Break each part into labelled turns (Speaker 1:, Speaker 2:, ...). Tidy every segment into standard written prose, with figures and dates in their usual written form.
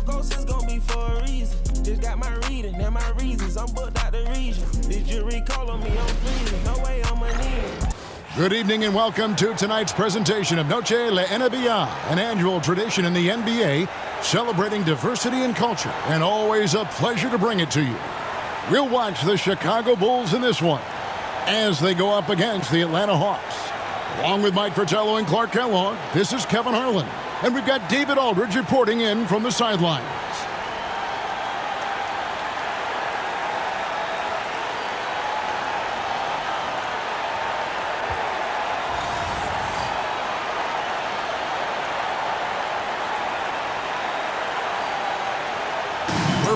Speaker 1: Ghost is gonna be for a reason. Just got my reading and my reasons. I'm booked out the region. This jury call on me, I'm freezing. No way I'm anemic.
Speaker 2: Good evening and welcome to tonight's presentation of Noche La NBA, an annual tradition in the NBA celebrating diversity and culture, and always a pleasure to bring it to you. We'll watch the Chicago Bulls in this one as they go up against the Atlanta Hawks. Along with Mike Fratello and Clark Kellogg, this is Kevin Harlan, and we've got David Aldridge reporting in from the sidelines.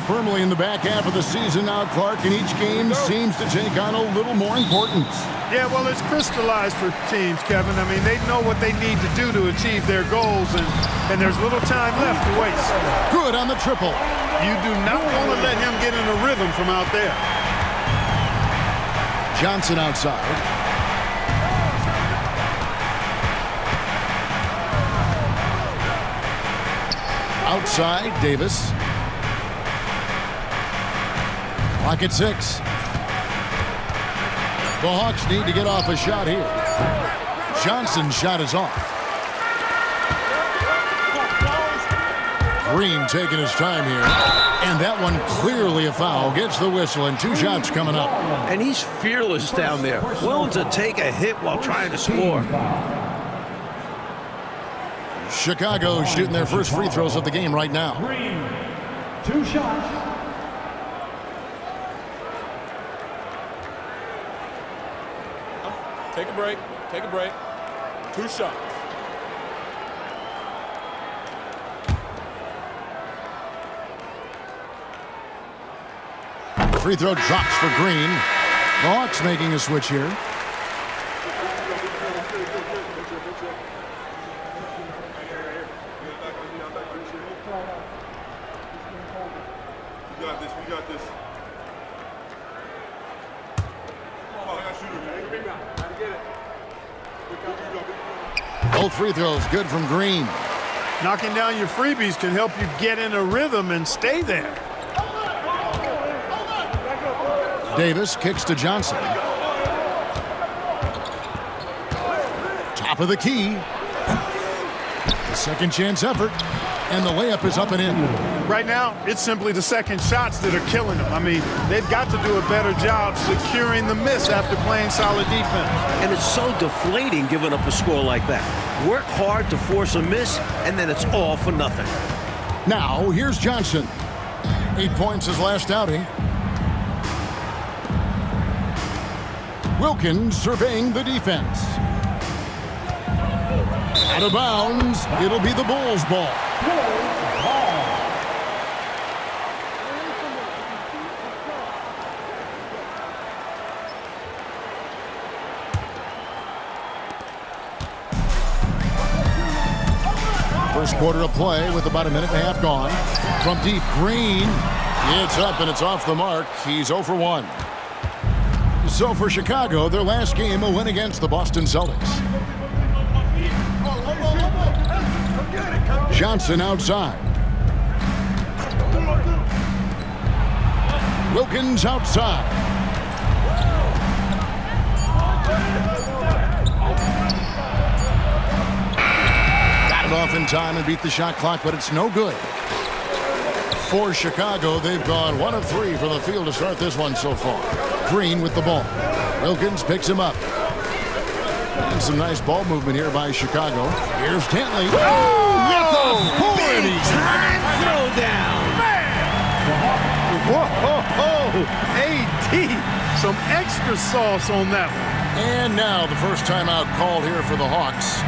Speaker 2: Firmly in the back half of the season now, Clark, and each game seems to take on a little more importance.
Speaker 3: Yeah, well, it's crystallized for teams, Kevin. I mean, they know what they need to do to achieve their goals, and there's little time left to waste.
Speaker 2: Good on the triple.
Speaker 3: You do not want to let him get in a rhythm from out there.
Speaker 2: Johnson outside. Outside, Davis. Clock at 6. The Hawks need to get off a shot here. Johnson's shot is off. Green taking his time here. And that one clearly a foul. Gets the whistle and 2 shots coming up.
Speaker 4: And he's fearless down there. Willing to take a hit while trying to score.
Speaker 2: Chicago shooting their first free throws of the game right now.
Speaker 5: Green, 2 shots.
Speaker 6: Take a break. Take a break. 2 shots.
Speaker 2: Free throw drops for Green. The Hawks making a switch here.
Speaker 7: We got this. We got this.
Speaker 2: Both free throws good from Green.
Speaker 3: Knocking down your freebies can help you get in a rhythm and stay there.
Speaker 2: Davis kicks to Johnson. Top of the key. The second chance effort. And the layup is up and in.
Speaker 3: Right now, it's simply the second shots that are killing them. I mean, they've got to do a better job securing the miss after playing solid defense.
Speaker 4: And it's so deflating giving up a score like that. Work hard to force a miss, and then it's all for nothing.
Speaker 2: Now, here's Johnson. 8 points his last outing. Wilkins surveying the defense. Out of bounds. It'll be the Bulls' ball. First quarter of play with about a minute and a half gone. From deep, Green. It's up and it's off the mark. He's 0 for 1. So for Chicago, their last game, a win against the Boston Celtics. Johnson outside. Wilkins outside. Got it off in time and beat the shot clock, but it's no good. For Chicago, they've gone 1 of 3 from the field to start this one so far. Green with the ball. Wilkins picks him up. And some nice ball movement here by Chicago. Here's Dantley.
Speaker 4: Big time throwdown.
Speaker 3: Whoa, AD, some extra sauce on that one.
Speaker 2: And now the first timeout called here for the Hawks.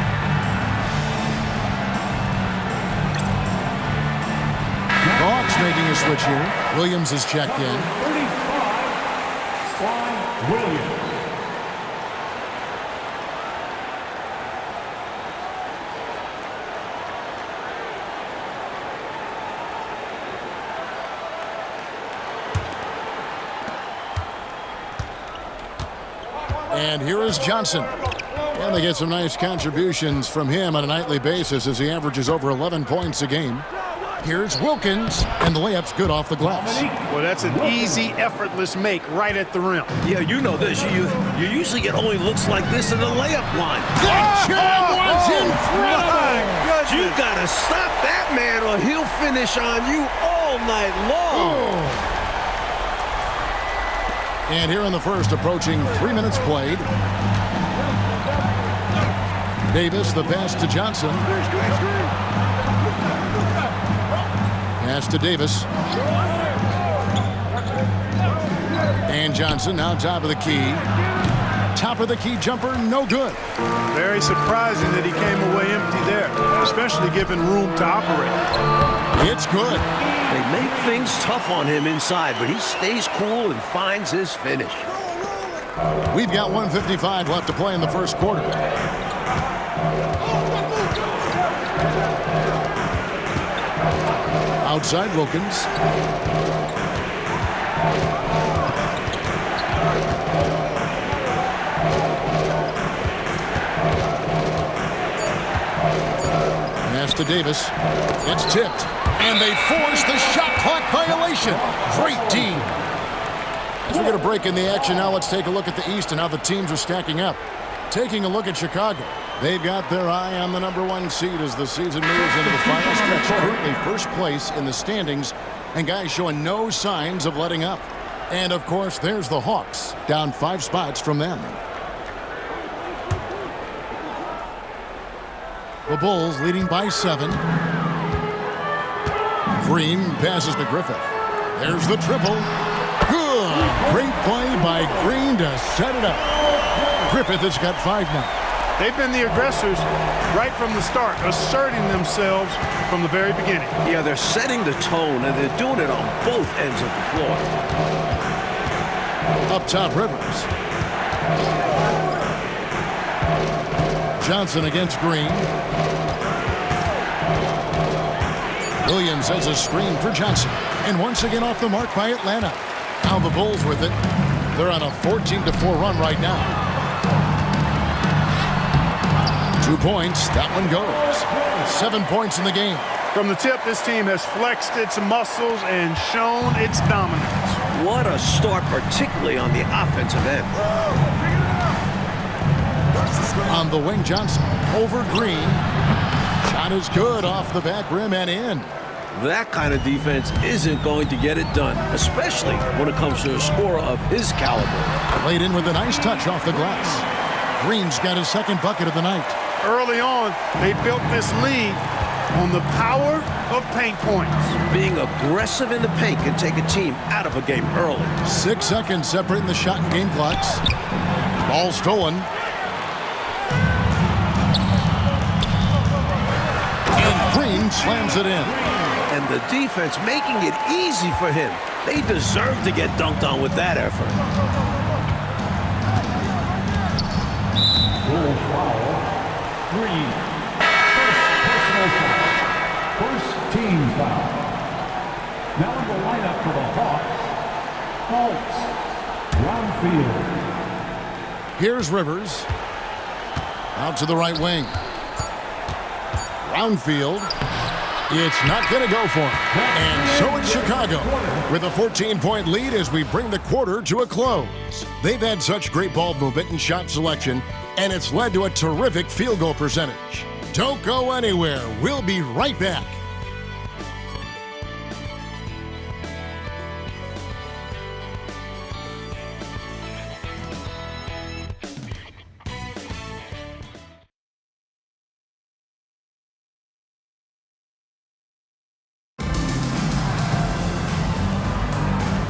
Speaker 2: The Hawks making a switch here. Williams is checked in.
Speaker 5: 35, Sly Williams.
Speaker 2: And here is Johnson. And they get some nice contributions from him on a nightly basis as he averages over 11 points a game. Here's Wilkins, and the layup's good off the glass.
Speaker 3: Well, that's an easy, effortless make right at the rim.
Speaker 4: Yeah, you know this. You usually get only looks like this in the layup line.
Speaker 2: That jam was incredible!
Speaker 4: You gotta stop that man or he'll finish on you all night long.
Speaker 2: And here in the first, approaching 3 minutes played. Davis, the pass to Johnson. Pass to Davis. And Johnson now top of the key. Top of the key jumper, no good.
Speaker 3: Very surprising that he came away empty there, especially given room to operate.
Speaker 2: It's good.
Speaker 4: They make things tough on him inside, but he stays cool and finds his finish.
Speaker 2: We've got 1:55 left to play in the first quarter. Outside Wilkins. Pass to Davis. It's tipped. And they force the shot clock violation. Great D. As we get a break in the action now, let's take a look at the East and how the teams are stacking up. Taking a look at Chicago. They've got their eye on the #1 seed as the season moves into the final stretch. Currently first place in the standings, and guys showing no signs of letting up. And of course, there's the Hawks, down 5 spots from them. The Bulls leading by 7. Green passes to Griffith. There's the triple. Good. Great play by Green to set it up. Griffith has got 5 now.
Speaker 3: They've been the aggressors right from the start, asserting themselves from the very beginning.
Speaker 4: Yeah, they're setting the tone, and they're doing it on both ends of the floor.
Speaker 2: Up top, Rivers. Johnson against Green. Williams has a screen for Johnson. And once again off the mark by Atlanta. Now the Bulls with it. They're on a 14-4 run right now. 2 points. That one goes. 7 points in the game.
Speaker 3: From the tip, this team has flexed its muscles and shown its dominance.
Speaker 4: What a start, particularly on the offensive end.
Speaker 2: On the wing, Johnson. Over Green. Shot is good off the back rim and in.
Speaker 4: That kind of defense isn't going to get it done, especially when it comes to a scorer of his caliber.
Speaker 2: Played in with a nice touch off the glass. Green's got his second bucket of the night.
Speaker 3: Early on, they built this lead on the power of paint points.
Speaker 4: Being aggressive in the paint can take a team out of a game early.
Speaker 2: 6 seconds separating the shot and game clocks. Ball stolen. And Green slams it in.
Speaker 4: And the defense making it easy for him. They deserve to get dunked on with that effort.
Speaker 5: Bulls foul. Green. First personal foul. First team foul. Now in the lineup for the Hawks. Roundfield.
Speaker 2: Here's Rivers. Out to the right wing. Roundfield. It's not going to go for him. And so it's Chicago with a 14-point lead as we bring the quarter to a close. They've had such great ball movement and shot selection, and it's led to a terrific field goal percentage. Don't go anywhere. We'll be right back.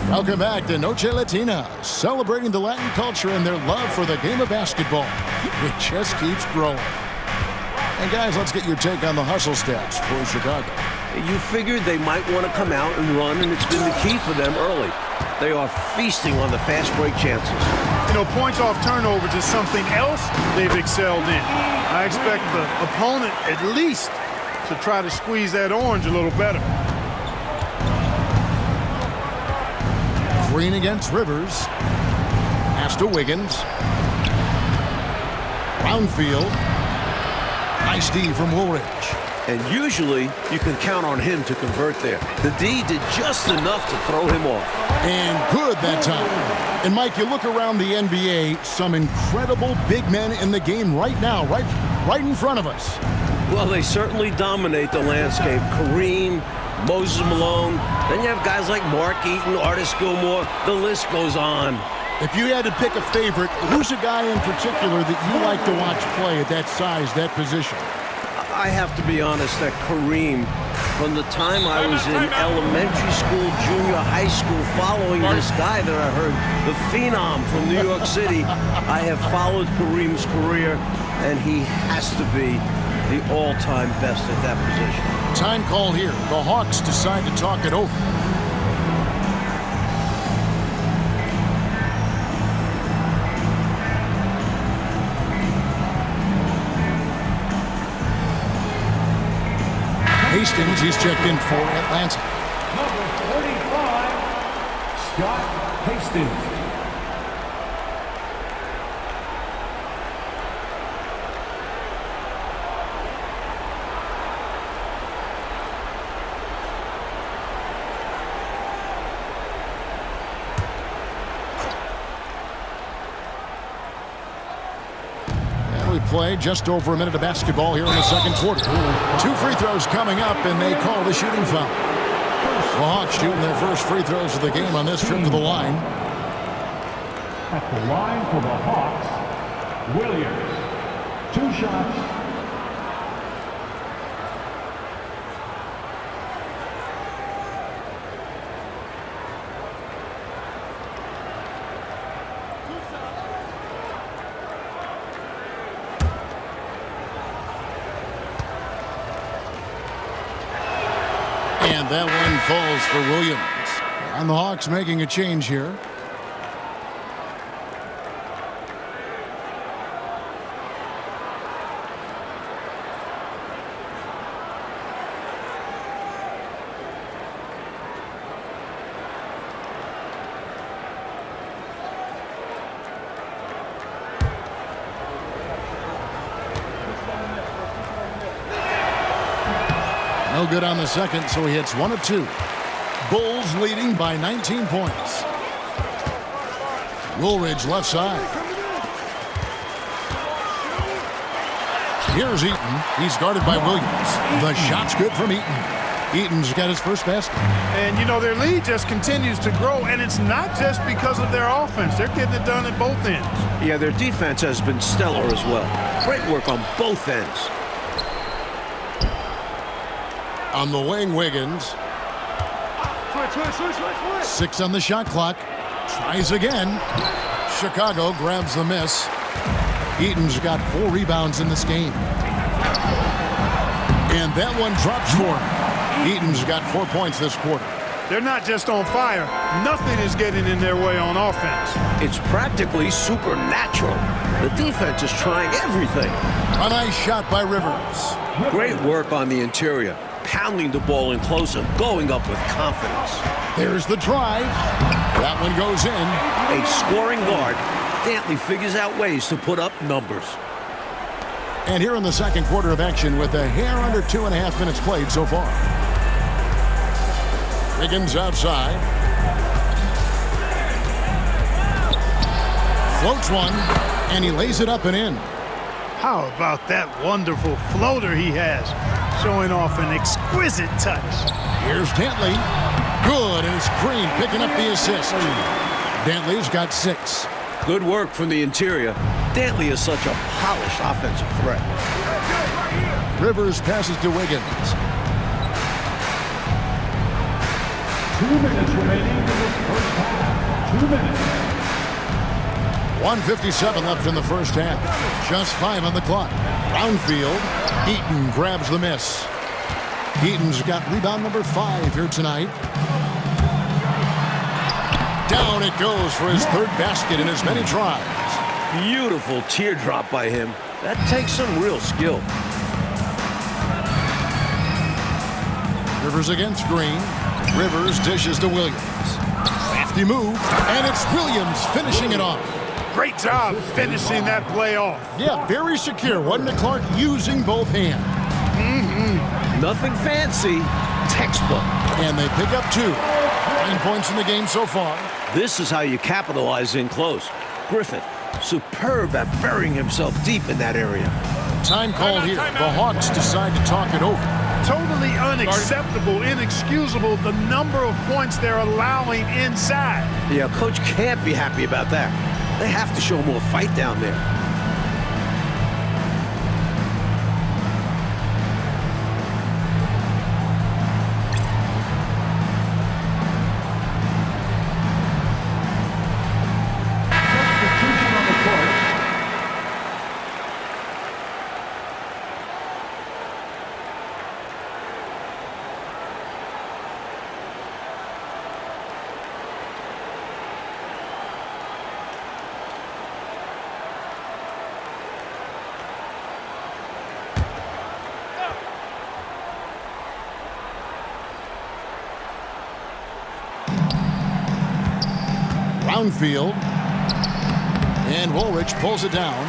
Speaker 2: Welcome back to Noche Latina, celebrating the Latin culture and their love for the game of basketball. It just keeps growing. And guys, let's get your take on the hustle stats for Chicago.
Speaker 4: You figured they might want to come out and run, and it's been the key for them early. They are feasting on the fast break chances.
Speaker 3: You know, points off turnovers is something else they've excelled in. I expect the opponent at least to try to squeeze that orange a little better.
Speaker 2: Green against Rivers. Pass to Wiggins. Roundfield. Nice D from Woolridge.
Speaker 4: And usually, you can count on him to convert there. The D did just enough to throw him off.
Speaker 2: And good that time. And Mike, you look around the NBA, some incredible big men in the game right now, right in front of us.
Speaker 4: Well, they certainly dominate the landscape. Kareem, Moses Malone. Then you have guys like Mark Eaton, Artis Gilmore. The list goes on.
Speaker 2: If you had to pick a favorite, who's a guy in particular that you like to watch play at that size, that position?
Speaker 4: I have to be honest that Kareem, from the time I was in elementary school, junior high school, following this guy that I heard, the Phenom from New York City, I have followed Kareem's career, and he has to be the all-time best at that position.
Speaker 2: Time call here. The Hawks decide to talk it over. Hastings, he's checked in for Atlanta.
Speaker 5: Number 45, Scott Hastings.
Speaker 2: Play just over a minute of basketball here in the second quarter. 2 free throws coming up, and they call the shooting foul. The Hawks shooting their first free throws of the game on this trip to the line.
Speaker 5: At the line for the Hawks, Williams. 2 shots.
Speaker 2: And that one falls for Williams. And the Hawks making a change here. No good on the second, so he hits 1 of 2. Bulls leading by 19 points. Woolridge left side. Here's Eaton. He's guarded by Williams. The shot's good from Eaton. Eaton's got his first basket.
Speaker 3: And, you know, their lead just continues to grow, and it's not just because of their offense. They're getting it done at both ends.
Speaker 4: Yeah, their defense has been stellar as well. Great work on both ends.
Speaker 2: On the wing, Wiggins. 6 on the shot clock. Tries again. Chicago grabs the miss. Eaton's got 4 rebounds in this game. And that one drops for him. Eaton's got 4 points this quarter.
Speaker 3: They're not just on fire. Nothing is getting in their way on offense.
Speaker 4: It's practically supernatural. The defense is trying everything.
Speaker 2: A nice shot by Rivers.
Speaker 4: Great work on the interior. Pounding the ball in close and going up with confidence.
Speaker 2: There's the drive. That one goes in.
Speaker 4: A scoring guard. Dantley figures out ways to put up numbers.
Speaker 2: And here in the second quarter of action with a hair under 2.5 minutes played so far. Wiggins outside. Floats one, and he lays it up and in.
Speaker 3: How about that wonderful floater he has? Showing off an exquisite touch.
Speaker 2: Here's Dantley. Good, and it's Green picking up the assist. Dantley's got 6.
Speaker 4: Good work from the interior. Dantley is such a polished offensive threat.
Speaker 2: Rivers passes to Wiggins.
Speaker 5: 2 minutes remaining in this first half. 2 minutes.
Speaker 2: 1:57 left in the first half. Just 5 on the clock. Brownfield. Eaton grabs the miss. Eaton's got rebound number 5 here tonight. Down it goes for his 3rd basket in as many tries.
Speaker 4: Beautiful teardrop by him. That takes some real skill.
Speaker 2: Rivers against Green. Rivers dishes to Williams. Crafty move, and it's Williams finishing it off.
Speaker 3: Great job finishing that play off.
Speaker 2: Yeah, very secure, wasn't it, Clark? Using both hands.
Speaker 4: Nothing fancy, textbook.
Speaker 2: And they pick up 2. 9 points in the game so far.
Speaker 4: This is how you capitalize in close. Griffith, superb at burying himself deep in that area.
Speaker 2: Time called here. The Hawks decide to talk it over.
Speaker 3: Totally unacceptable, inexcusable, the number of points they're allowing inside.
Speaker 4: Yeah, coach can't be happy about that. They have to show more fight down there.
Speaker 5: Substitution on the court.
Speaker 2: Brownfield. And Woolridge pulls it down.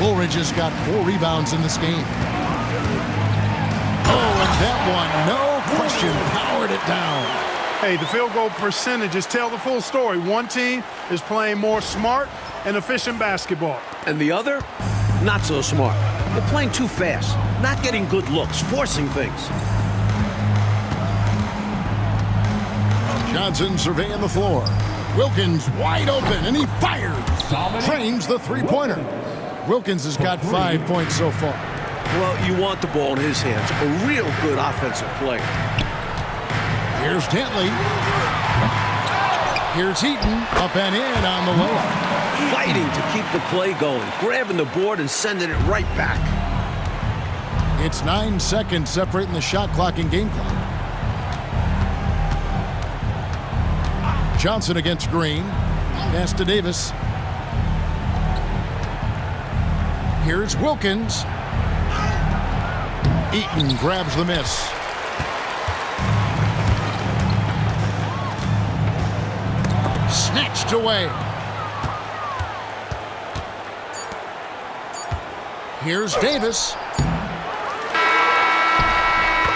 Speaker 2: Woolridge has got 4 rebounds in this game. Oh, and that one, no question, powered it down.
Speaker 3: Hey, the field goal percentages tell the full story. One team is playing more smart and efficient basketball.
Speaker 4: And the other, not so smart. They're playing too fast, not getting good looks, forcing things.
Speaker 2: Johnson surveying the floor. Wilkins wide open, and he fires. Trains the three-pointer. Wilkins has got 5 points so far.
Speaker 4: Well, you want the ball in his hands. A real good offensive player.
Speaker 2: Here's Dantley. Here's Eaton, up and in on the layup.
Speaker 4: Fighting to keep the play going, grabbing the board and sending it right back.
Speaker 2: It's 9 seconds separating the shot clock and game clock. Johnson against Green. Pass to Davis. Here's Wilkins. Eaton grabs the miss. Snatched away. Here's Davis.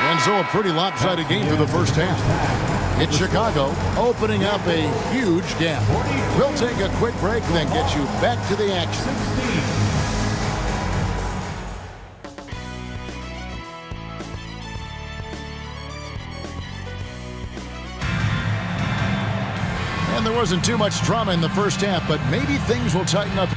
Speaker 2: And so a pretty lopsided game through the first half. It's Chicago opening up a huge gap. We'll take a quick break, then get you back to the action. And there wasn't too much drama in the first half, but maybe things will tighten up.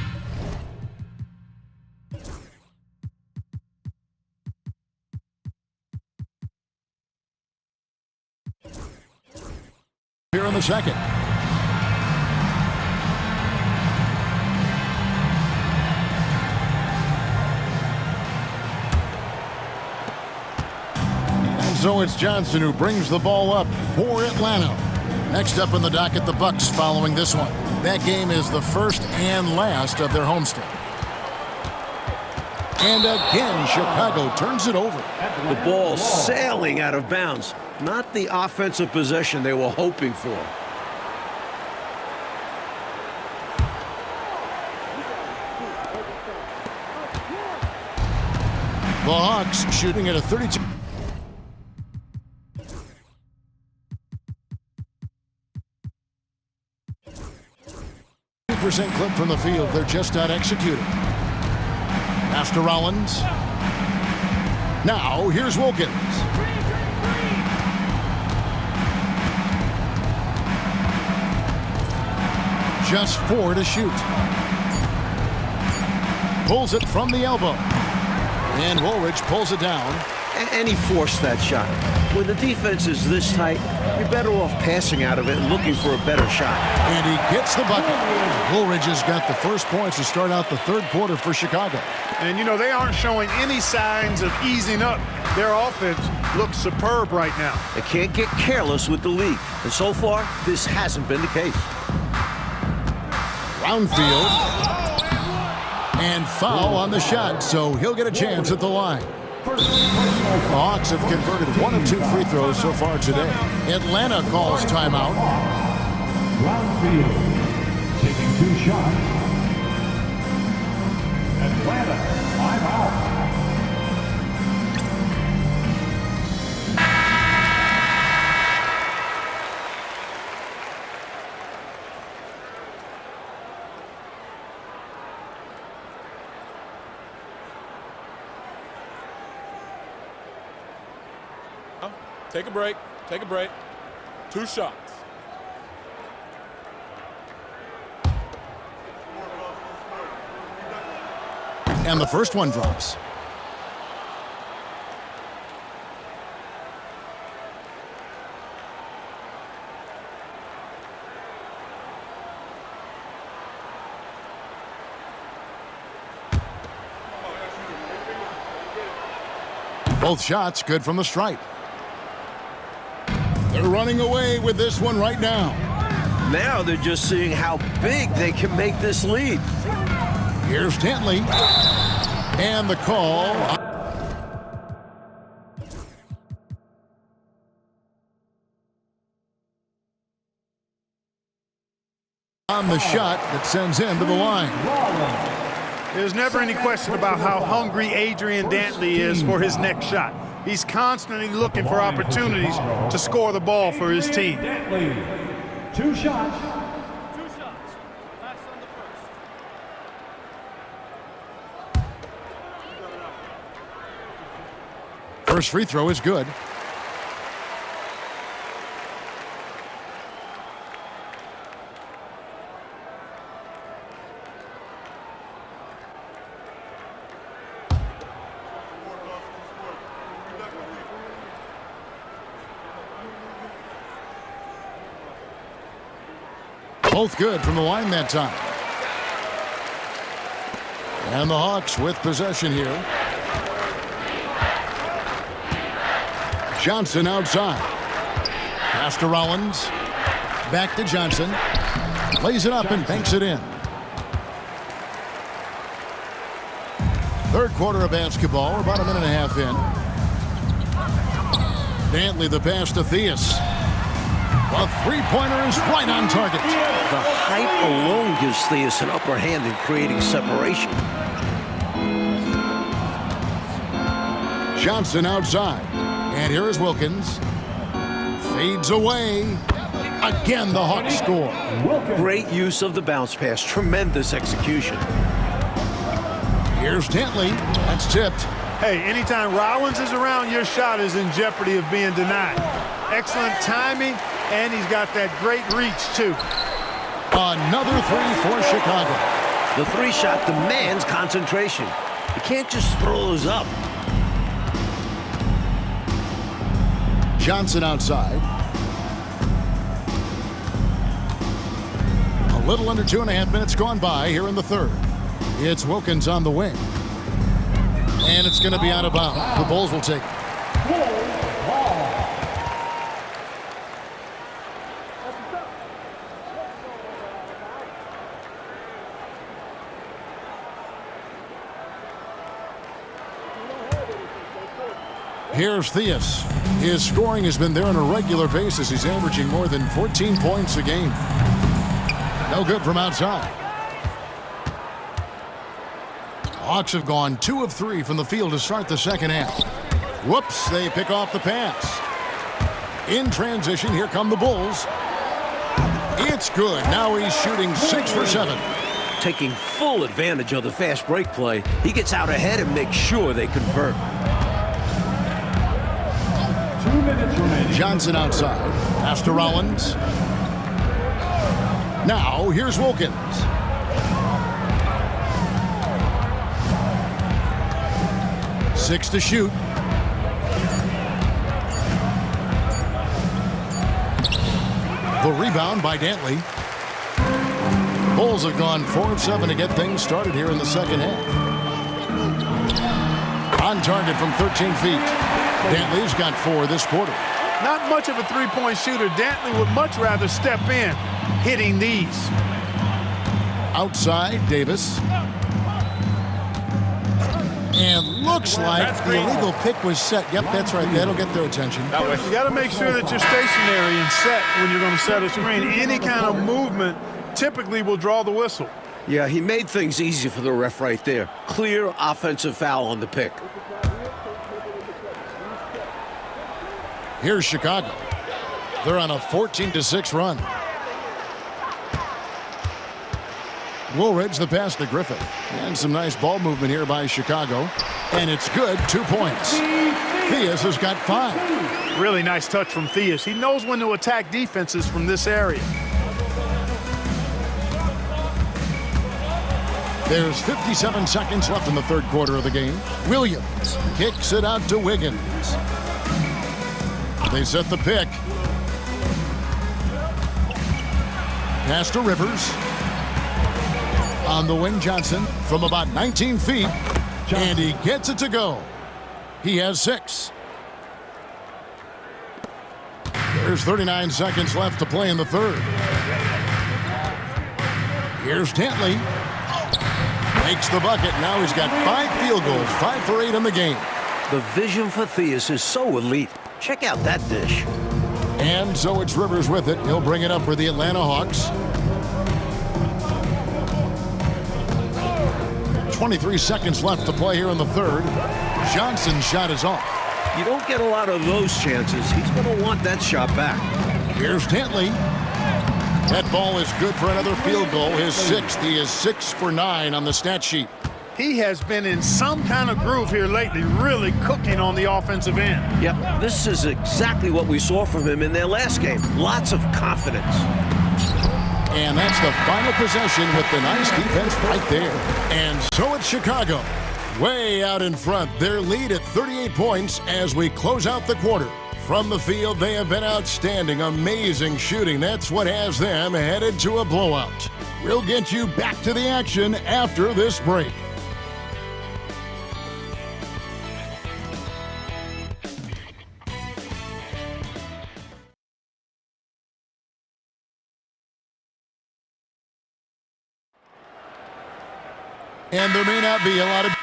Speaker 2: Here in the second. And so it's Johnson who brings the ball up for Atlanta. Next up in the docket, the Bucks following this one. That game is the first and last of their homestand. And again, Chicago turns it over.
Speaker 4: The ball sailing out of bounds. Not the offensive possession they were hoping for.
Speaker 2: The Hawks shooting at a 32%. Clip from the field. They're just not executing. Pass to Rollins. Now here's Wilkins. Just 4 to shoot. Pulls it from the elbow. And Woolridge pulls it down.
Speaker 4: And he forced that shot. When the defense is this tight, you're better off passing out of it and looking for a better shot.
Speaker 2: And he gets the bucket. Woolridge has got the first points to start out the third quarter for Chicago.
Speaker 3: And, you know, they aren't showing any signs of easing up. Their offense looks superb right now.
Speaker 4: They can't get careless with the lead. And so far, this hasn't been the case.
Speaker 2: Brownfield. And foul on the shot, so he'll get a chance at the line. The Hawks have converted 1 of 2 free throws so far today. Atlanta calls timeout.
Speaker 5: Brownfield taking 2 shots. Atlanta, timeout.
Speaker 6: Take a break. Take a break. 2 shots.
Speaker 2: And the first one drops. Both shots good from the stripe. They're running away with this one right now.
Speaker 4: Now they're just seeing how big they can make this lead.
Speaker 2: Here's Dantley. And the call. On the shot that sends him to the line.
Speaker 3: There's never any question about how hungry Adrian Dantley is for his next shot. He's constantly looking for opportunities to score the ball for his team.
Speaker 5: Dantley, 2 shots. Last on the first.
Speaker 2: First free throw is good. Both good from the line that time. And the Hawks with possession here. Johnson outside. Pass to Rollins. Back to Johnson. Plays it up and banks it in. Third quarter of basketball. We're about a minute and a half in. Dantley the pass to Theus. The three-pointer is right on target.
Speaker 4: The height alone gives Theus an upper hand in creating separation.
Speaker 2: Johnson outside. And here is Wilkins. Fades away. Again, the Hawks score.
Speaker 4: Great use of the bounce pass. Tremendous execution.
Speaker 2: Here's Dantley. That's tipped.
Speaker 3: Hey, anytime Rollins is around, your shot is in jeopardy of being denied. Excellent timing, and he's got that great reach, too.
Speaker 2: Another three for Chicago.
Speaker 4: The 3-shot demands concentration. You can't just throw those up.
Speaker 2: Johnson outside. A little under 2.5 minutes gone by here in the third. It's Wilkins on the wing. And it's going to be out of bounds. The Bulls will take it. Here's Theus. His scoring has been there on a regular basis. He's averaging more than 14 points a game. No good from outside. Hawks have gone 2 of 3 from the field to start the second half. Whoops, they pick off the pass. In transition, here come the Bulls. It's good. Now he's shooting 6 for 7.
Speaker 4: Taking full advantage of the fast break play, he gets out ahead and makes sure they convert.
Speaker 5: 2 minutes remaining.
Speaker 2: Johnson outside. Pass to Rollins. Now, here's Wilkins. Six to shoot. The rebound by Dantley. Bulls have gone 4 of 7 to get things started here in the second half. On target from 13 feet. Dantley's got 4 this quarter.
Speaker 3: Not much of a three-point shooter. Dantley would much rather step in, hitting these.
Speaker 2: Outside, Davis. And looks like the illegal pick was set. Yep, that's right. That'll get their attention.
Speaker 3: You got to make sure that you're stationary and set when you're going to set a screen. Any kind of movement typically will draw the whistle.
Speaker 4: Yeah, he made things easy for the ref right there. Clear offensive foul on the pick.
Speaker 2: Here's Chicago. They're on a 14-6 run. Woolridge the pass to Griffith. And some nice ball movement here by Chicago. And it's good. 2 points. Theus has got 5.
Speaker 3: Really nice touch from Theus. He knows when to attack defenses from this area.
Speaker 2: There's 57 seconds left in the third quarter of the game. Williams kicks it out to Wiggins. They set the pick. Pass to Rivers. On the wing, Johnson from about 19 feet. And he gets it to go. He has 6. There's 39 seconds left to play in the third. Here's Dantley. Makes the bucket. Now he's got 5 field goals, 5 for 8 in the game.
Speaker 4: The vision for Theus is so elite. Check out that dish.
Speaker 2: And so it's Rivers with it. He'll bring it up for the Atlanta Hawks. 23 seconds left to play here in the third. Johnson's shot is off.
Speaker 4: You don't get a lot of those chances. He's going to want that shot back.
Speaker 2: Here's Dantley. That ball is good for another field goal. His 6th. He is 6 for 9 on the stat sheet.
Speaker 3: He has been in some kind of groove here lately, really cooking on the offensive end.
Speaker 4: Yep, this is exactly what we saw from him in their last game. Lots of confidence.
Speaker 2: And that's the final possession with the nice defense right there. And so it's Chicago. Way out in front. Their lead at 38 points as we close out the quarter. From the field, they have been outstanding. Amazing shooting. That's what has them headed to a blowout. We'll get you back to the action after this break. And there may not be a lot of...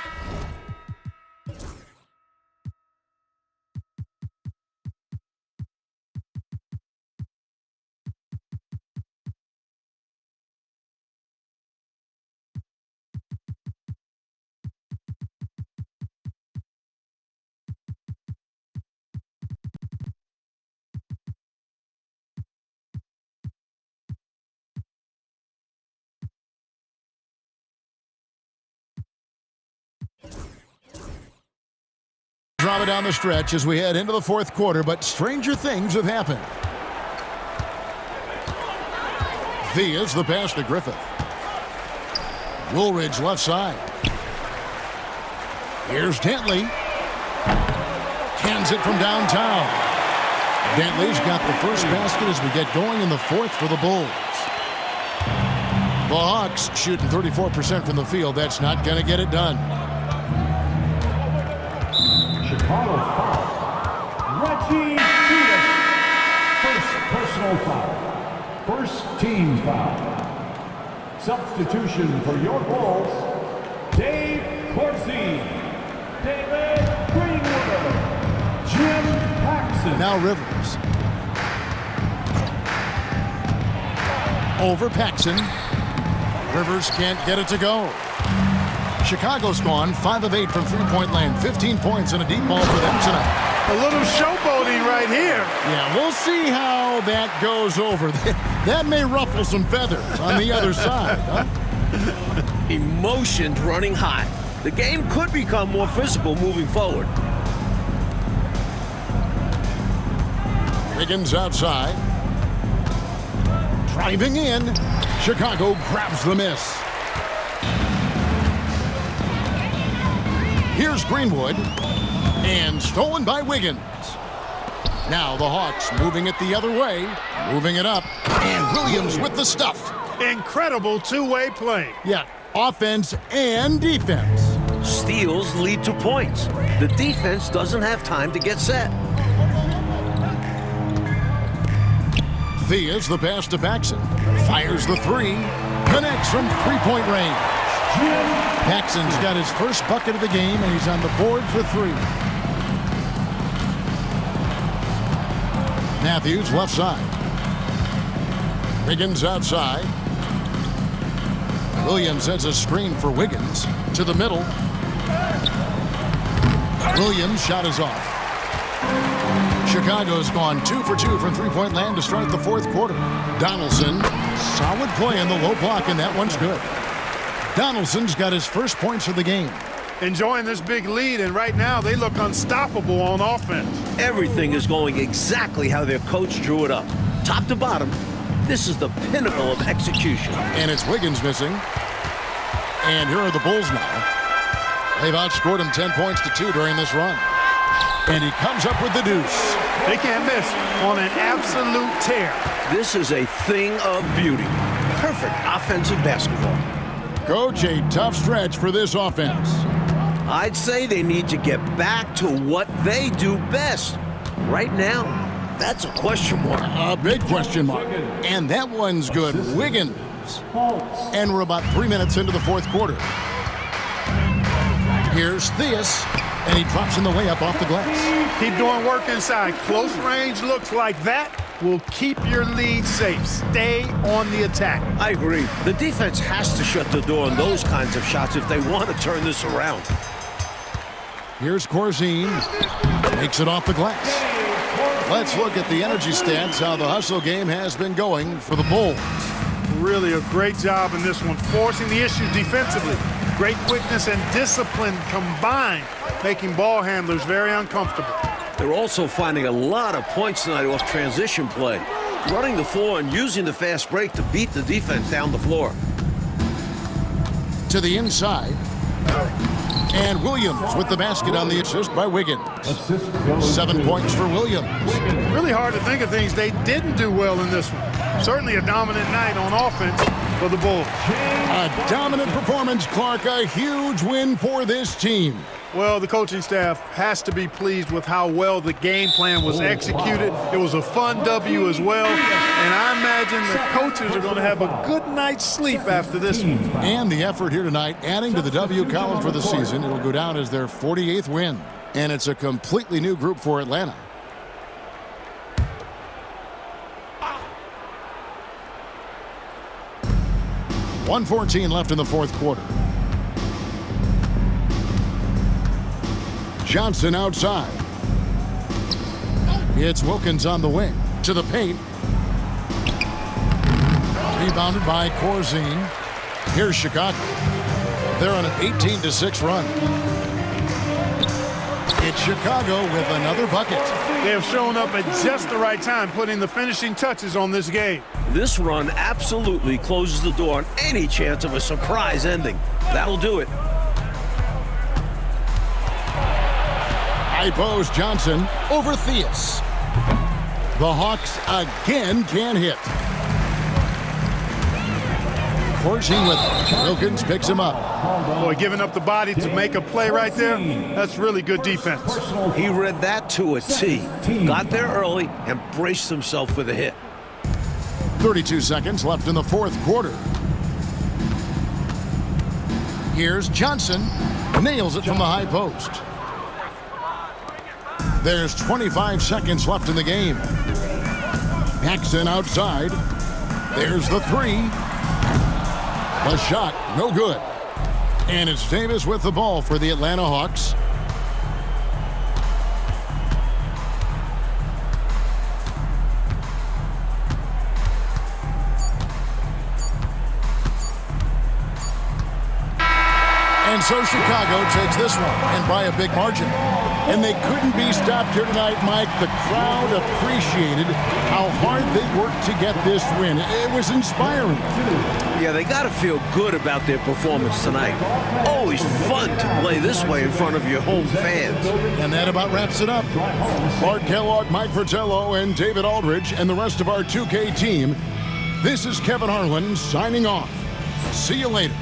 Speaker 2: drama down the stretch as we head into the fourth quarter, but stranger things have happened. Theus the pass to Griffith. Woolridge left side. Here's Dantley. Cans it from downtown. Dantley's got the first basket as we get going in the fourth for the Bulls. The Hawks shooting 34% from the field. That's not going to get it done.
Speaker 5: Chicago foul. Reggie Theus. First personal foul. First team foul. Substitution for your Bulls. Dave Corsi. David Greenwood. Jim Paxson.
Speaker 2: Now Rivers. Over Paxson. Rivers can't get it to go. Chicago's gone 5 of 8 from three-point land. 15 points and a deep ball for them tonight.
Speaker 3: A little showboating right here.
Speaker 2: Yeah, we'll see how that goes over. That may ruffle some feathers on the other side. Huh?
Speaker 4: Emotions running hot. The game could become more physical moving forward.
Speaker 2: Wiggins outside. Driving in. Chicago grabs the miss. Here's Greenwood. And stolen by Wiggins. Now the Hawks moving it the other way. Moving it up. And Williams with the stuff.
Speaker 3: Incredible two-way play.
Speaker 2: Yeah, offense and defense.
Speaker 4: Steals lead to points. The defense doesn't have time to get set.
Speaker 2: Theus the pass to Paxson. Fires the three. Connects from three-point range. Paxson's got his first bucket of the game, and he's on the board for 3. Matthews left side. Wiggins outside. Williams sets a screen for Wiggins to the middle. Williams' shot is off. Chicago's gone 2 for 2 from three-point land to start the fourth quarter. Donaldson, solid play in the low block, and that one's good. Donaldson's got his first points of the game.
Speaker 3: enjoying this big lead, and right now they look unstoppable on offense.
Speaker 4: Everything is going exactly how their coach drew it up. Top to bottom, this is the pinnacle of execution.
Speaker 2: And it's Wilkins missing. And here are the Bulls now. They've outscored him 10 points to 2 during this run. And he comes up with the deuce.
Speaker 3: They can't miss on an absolute tear.
Speaker 4: This is a thing of beauty. Perfect offensive basketball.
Speaker 2: Coach, a tough stretch for this offense.
Speaker 4: I'd say they need to get back to what they do best. Right now, that's a question mark.
Speaker 2: A big question mark. And that one's good. Wiggins. And we're about 3 minutes into the fourth quarter. Here's Theus, and he drops in the layup off the glass.
Speaker 3: Keep doing work inside. Close range looks like that will keep your lead safe. Stay on the attack.
Speaker 4: I agree. The defense has to shut the door on those kinds of shots if they want to turn this around.
Speaker 2: Here's Corzine. Makes it off the glass. Let's look at the energy stats, how the hustle game has been going for the Bulls.
Speaker 3: Really a great job in this one, forcing the issue defensively. Great quickness and discipline combined, making ball handlers very uncomfortable.
Speaker 4: They're also finding a lot of points tonight off transition play, running the floor and using the fast break to beat the defense down the floor.
Speaker 2: To the inside. And Williams with the basket on the assist by Wiggins. 7 points for Williams.
Speaker 3: Really hard to think of things they didn't do well in this one. Certainly a dominant night on offense for the Bulls.
Speaker 2: A dominant performance, Clark. A huge win for this team.
Speaker 3: Well, the coaching staff has to be pleased with how well the game plan was executed. It was a fun W as well. And I imagine the coaches are going to have a good night's sleep after this one.
Speaker 2: And the effort here tonight, adding to the W column for the season. It'll go down as their 48th win. And it's a completely new group for Atlanta. .114 left in the fourth quarter. Johnson outside. It's Wilkins on the wing. To the paint. Rebounded by Corzine. Here's Chicago. They're on an 18-6 run. It's Chicago with another bucket.
Speaker 3: They have shown up at just the right time, putting the finishing touches on this game.
Speaker 4: This run absolutely closes the door on any chance of a surprise ending. That'll do it.
Speaker 2: High post Johnson over Theus. The Hawks again can't hit. Corzine with it. Wilkins picks him up.
Speaker 3: Boy, giving up the body to make a play right there, that's really good defense.
Speaker 4: He read that to a T. Got there early and braced himself for the hit.
Speaker 2: 32 seconds left in the fourth quarter. Here's Johnson. Nails it from the high post. There's 25 seconds left in the game. Paxson outside. There's the three. The shot, no good. And it's Davis with the ball for the Atlanta Hawks. And so Chicago takes this one, and by a big margin. And they couldn't be stopped here tonight, Mike. The crowd appreciated how hard they worked to get this win. It was inspiring.
Speaker 4: Yeah, they got to feel good about their performance tonight. Always fun to play this way in front of your home fans.
Speaker 2: And that about wraps it up. Clark Kellogg, Mike Fratello, and David Aldridge, and the rest of our 2K team. This is Kevin Harlan signing off. See you later.